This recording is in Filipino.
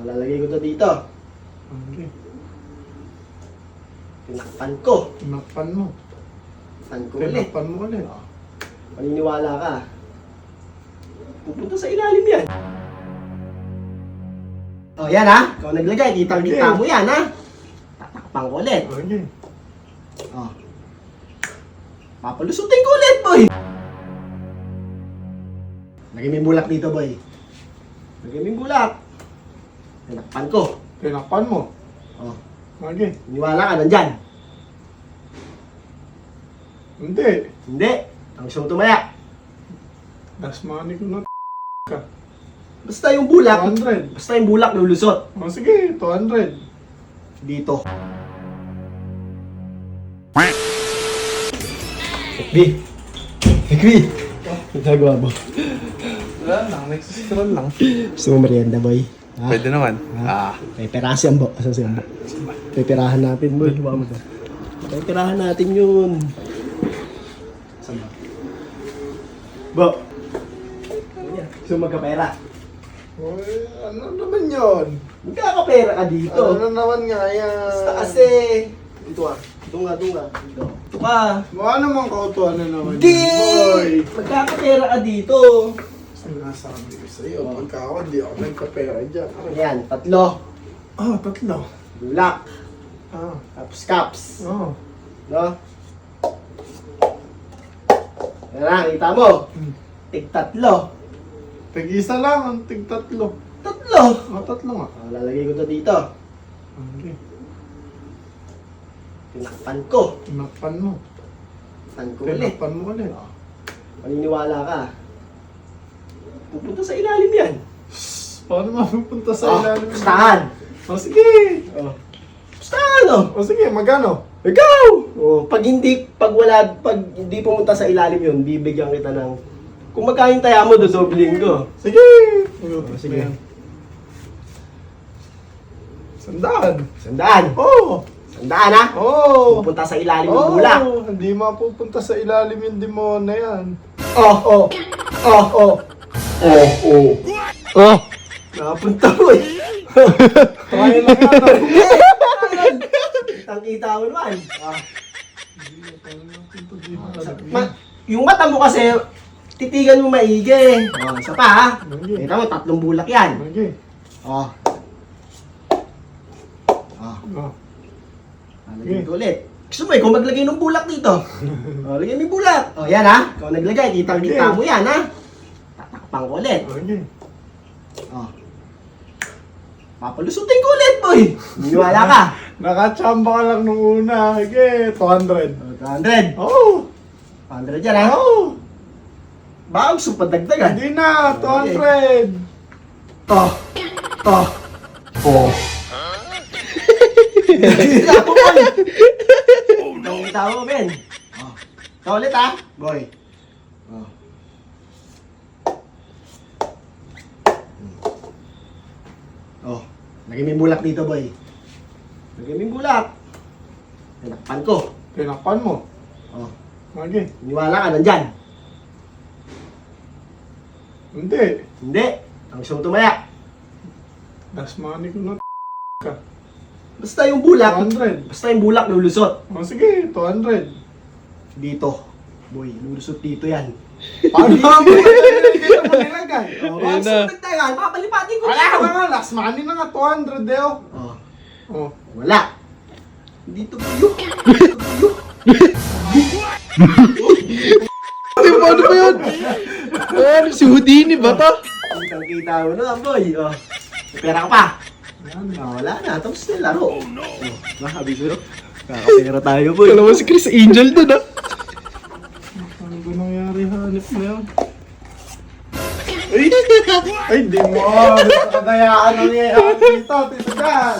lalagay ko to dito. Okay. Tinakpan ko. Tinakpan mo. Tinakpan ko ulit. Tinakpan mo ulit. Maniniwala ka. Pupunta sa ilalim yan. Oh, yan ha. Ikaw naglagay. Kitang-kita mo yan ha. Tatakpan ko ulit. Okay. Oh. Papalusutin ko ulit, boy. Lagay mo yung bulak dito, boy. Lagay mo yung bulak. Tinakpan ko. Tinakpan mo. Oh. Okay. Niwala ka, nandyan. Hindi. Hindi. Ang siyang tumaya. Last money ko na ka. Basta yung bulak. 200. Basta yung bulak lulusot. O sige, 200. Dito. Hikbi. Hikbi. Nagagawa mo. Wala lang, nagsistroll lang. Gusto mo merienda, boy? Ha? Pwede naman. May pera si Ambo. Asa si Ambo? Pipirahan natin, boy. Pipirahan natin yun. Saan ba? Bo. Gusto mo magkapera? Uy, ano naman yun? Magkakapera ka dito. Ano naman nga yan? Basta kasi. Dito ka. Dito nga, dito nga. Dito ka. Mukha naman kautuan na naman Hindi! yun, boy. Magkakapera ka dito. Sinasabi ko sa'yo, pagka ako, di ako nagkapera dyan. Ayan, tatlo. Tatlo. Bulak. Ah, Tapos caps. oh. No? Yan na, kita mo. Tig tatlo. Tig-isa lang, ang tig-tatlo. Tatlo. Tatlo nga. Lalagay ko to dito. Okay. Tinakpan ko. Tinakpan mo. Tinakpan ko ulit. Tinakpan mo ulit. Maniniwala ka. Pupunta sa ilalim yan. Paano mapupunta sa ilalim? Pustahan. O sige. Pustahan, oh. O sige, magkano? Ikaw! Oh, pag hindi pumunta sa ilalim yun, bibigyan kita ng... Kung magkain taya mo, dosobling ko. Sige. Sige. Sandaan. Sandaan. Oh. Sandaan, ha? Oh. Pupunta sa ilalim ng bulak. Hindi mapupunta sa ilalim yung demon na yan. Oh. Nakapunta mo eh. Kaya lang nga. Kitang-kita mo naman. Yung mata mo kasi, titigan mo maigi. Isa pa ha. Kita mo, 3 bulak yan. Okay. Oh. Lagyan ko ulit. Gusto mo ikaw maglagay ng bulak dito. Lagyan mo yung bulak. Yan ha. Ikaw naglagay. Kitang-kita mo yan ha. Tatakpan ko ulit. Okay. Papalusutin ko ulit, boy. Niwala ka. Nakachamba ka lang nung una. Sige, 200. 200. Oh. 100 yan ha. Oh. Baka gusto pa dagdagan. Hindi na, 200. Kita mo, boy. Kita mo, Ben. Ito ulit ha, boy. Lagay mo yung bulak dito, boy. Lagay mo yung bulak. Tinakpan ko. Tinakpan mo. Okay. Niwala ka, nandyan. Hindi. Hindi. Ang siyang tumaya. Last money ko na ka. Basta yung bulak. 200. Basta yung bulak lulusot. O sige, 200. Dito. Boy, lulusot dito yan. Paano mo dito mo nilagay? Baka gusto mo dagdagan, papalipatin ko Wala dito. ka nga, last money na nga, 200 eh oh. Oh. Wala. Dito buyo. Ano ba yun? Si Houdini ba to? Kitang-kita mo na, boy. May pera ka pa. Wala na. Tapos na yung laro. Abiso no? Kakapera tayo, boy. Kala mo si Chris Angel dun ah. Ano ba nangyari hanip na yun? Ay, di mo! Kadayaan nangyayari dito, Tito Jan!